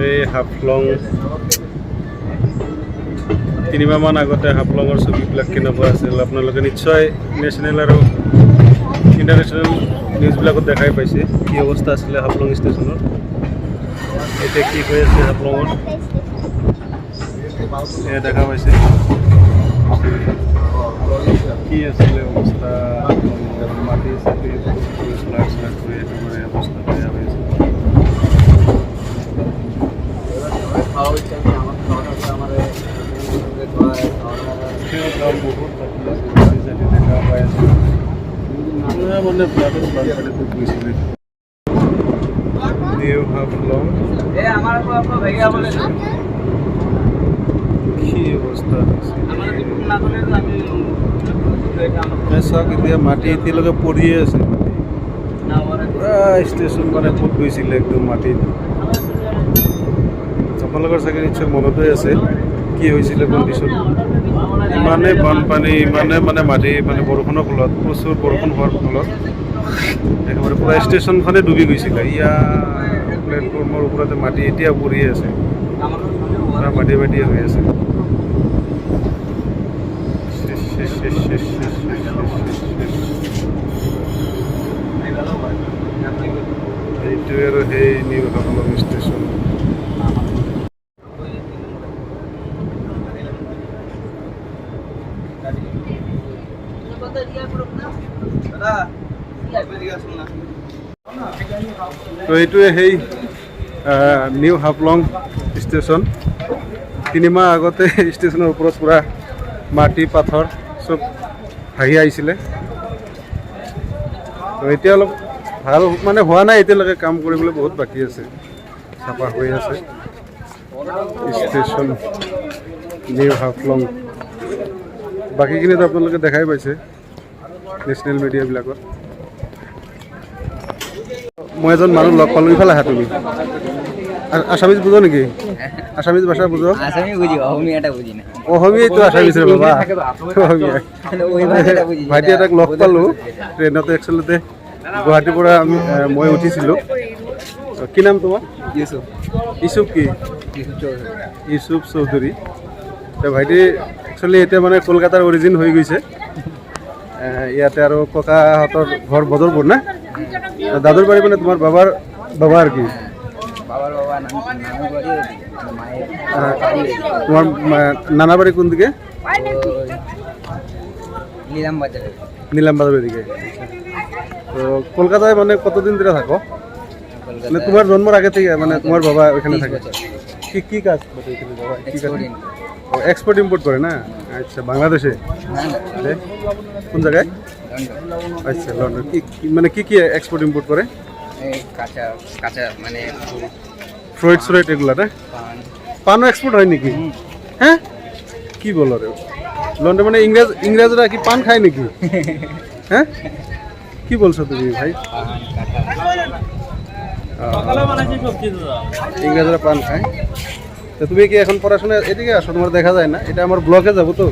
এই হাফলং 3 মাহমান আগতে হাফলঙৰ ছবিবিলাক কেনেকুৱা আছিল আপোনালোকে নিশ্চয় নেশ্যনেল আৰু ইণ্টাৰনেশ্যনেল নিউজবিলাকত দেখাই পাইছে কি অৱস্থা আছিলে হাফলং ষ্টেচনৰ এতিয়া কি হৈ আছে হাফলঙত এয়া দেখা পাইছে কি আছিলে অৱস্থা মাটি চাটি ফ্লাড কৰি একেবাৰে অৱস্থা বেয়া হৈ আছে বহুত দেখা পাই আছে মানে ফ্লাডত বানপানীত গৈছিলে নিউ হাফলং কি অৱস্থা চাওক এতিয়া মাটি এতিয়ালৈকে পৰিয়ে আছে পুৰা ষ্টেচন মানে ক'ত গৈছিলে একদম মাটিত আপোনালোকৰ চাগে নিশ্চয় মনতে আছে কি হৈছিলে কণ্ডিশ্যন ইমানে বানপানী ইমানে মানে মাটি মানে বৰষুণৰ ফলত প্ৰচুৰ বৰষুণ হোৱাৰ ফলত একেবাৰে পুৰা ষ্টেচনখনে ডুবি গৈছিলে ইয়াৰ প্লেটফৰ্মৰ ওপৰতে মাটি এতিয়া পৰিয়ে আছে পুৰা মাটি হৈ আছে এইটোৱে আৰু সেই নিউ হাফলং ষ্টেচন তো এইটোৱে সেই নিউ হাফলং ষ্টেচন 3 মাহ আগতে ষ্টেচনৰ ওপৰত পুৰা মাটি পাথৰ চব ভাঙি আহিছিলে তো এতিয়া অলপ ভাল মানে হোৱা নাই এতিয়ালৈকে কাম কৰিবলৈ বহুত বাকী আছে চাফা হৈ আছে ষ্টেচন নিউ হাফলং বাকীখিনিতো আপোনালোকে দেখাই পাইছে নেশ্যনেল মিডিয়াবিলাকত মই এজন মানুহ লগ পালোঁ ইফালে আহা তুমি আছামিজ বুজো নেকি আছামিজ ভাষা বুজো অসমীয়াটো আছামিজ ৰে বাবা ভাইটি এটাক লগ পালোঁ ট্ৰেইনতে একচুৱেলিতে গুৱাহাটীৰ পৰা মই উঠিছিলোঁ কি নাম তোমাৰ ইউচুফ কি ইউচুফ চৌধুৰী ভাইটি একচুৱেলি এতিয়া মানে কলকাতাৰ অৰিজিন হৈ গৈছে ইয়াতে আৰু ককাহঁতৰ ঘৰ বদৰপুৰ না দাদুৰ বাৰী মানে তোমাৰ বাবাৰ কি তোমার নানা বাড়ি কোন দিকে নীলাম বাজারের দিকে তো কলকাতায় মানে কতদিন ধরে থাকো মানে তোমার জন্মের আগে থেকে মানে তোমার বাবা ওখানে থাকে কি কাজ এক্সপোর্ট ইম্পোর্ট করে না আচ্ছা বাংলাদেশে কোন জায়গায় আচ্ছা লন্ডন মানে কি এক্সপোর্ট ইম্পোর্ট করে কাঁচা মানে ফ্রুইট এগুলা না পানও এক্সপোর্ট হয় নাকি হ্যাঁ কি বলো রে লন্ডন মানে ইংরেজরা কি পান খায় নাকি হ্যাঁ কি বলছো তুমি ভাই ইংরেজরা পান খায় তো তুমি কি এখন পড়াশোনা এদিকে আসো তোমার দেখা যায় না এটা আমার ব্লগে যাবো তো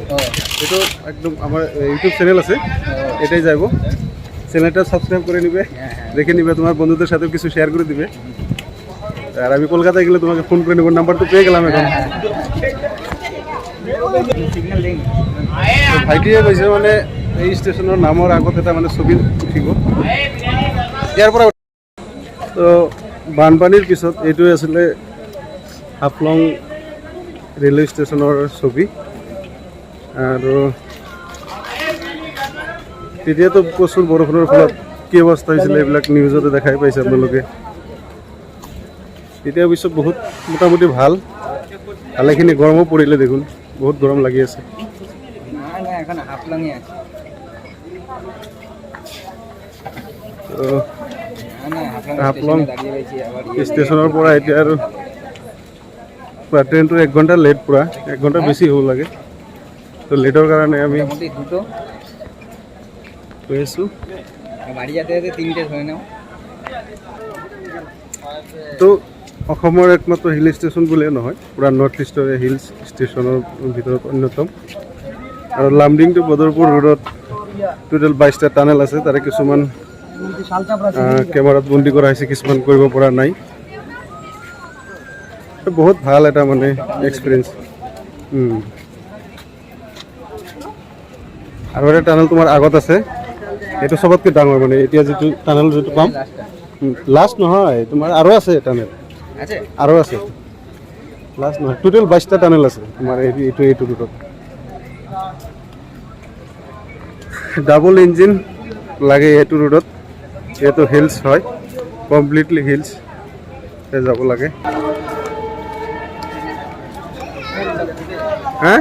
এটা একদম আমার ইউটিউব চ্যানেল আছে এটাই যাবো চ্যানেলটা সাবস্ক্রাইব করে নিবে দেখে নিবে তোমার বন্ধুদের সাথেও কিছু শেয়ার করে দিবে আর আমি কলকাতায় গেলে তোমাকে ফোন করে নেব নাম্বার তো পেয়ে গেলাম এখন ভাইটিয়ে কৈছে মানে এই ষ্টেচনৰ নামৰ আগত এটা মানে ছবি উঠিব ইয়াৰ পৰা তো বানপানীৰ পিছত এইটোৱে আছিলে হাফলং ৰেলৱে ষ্টেচনৰ ছবি আৰু তেতিয়াতো প্ৰচুৰ বৰষুণৰ ফলত কি অৱস্থা হৈছিলে এইবিলাক নিউজতে দেখাই পাইছে আপোনালোকে তেতিয়া অৱশ্যে বহুত মোটামুটি ভালেখিনি গৰমো পৰিলে দেখোন বহুত গৰম লাগি আছে হাফলং ষ্টেচনৰ পৰা এতিয়া আৰু পুৰা ট্ৰেইনটো 1 ঘণ্টা লেট পুৰা 1 ঘণ্টা বেছি হ'ব লাগে তো লেটৰ কাৰণে আমি কৈ আছোঁ তো অসমৰ একমাত্ৰ হিল ষ্টেচন বুলিয়ে নহয় পুৰা নৰ্থ ইষ্টৰে হিল ষ্টেচনৰ ভিতৰত অন্যতম আৰু লামডিং টু বদৰপুৰ ৰোডত টোটেল 22টা টানেল আছে তাৰে কিছুমান কেমেৰাত বন্দী কৰা হৈছে কিছুমান কৰিব পৰা নাই বহুত ভাল এটা মানে এক্সপিৰিয়েঞ্চ। আৰু এটা টানেল তোমাৰ আগত আছে, এইটো চবতকৈ ডাঙৰ মানে এতিয়া যিটো টানেল যিটো পাম লাষ্ট নহয়, তোমাৰ আৰু আছে টানেল, আৰু আছে লাষ্ট নহয়, টোটেল 22টা টানেল আছে তোমাৰ এইটো ৰুটত। ডাবল ইঞ্জিন লাগে এইটো ৰুটত, এইটো হিলছ হয়, কমপ্লিটলি হিলছ যাব লাগে। হা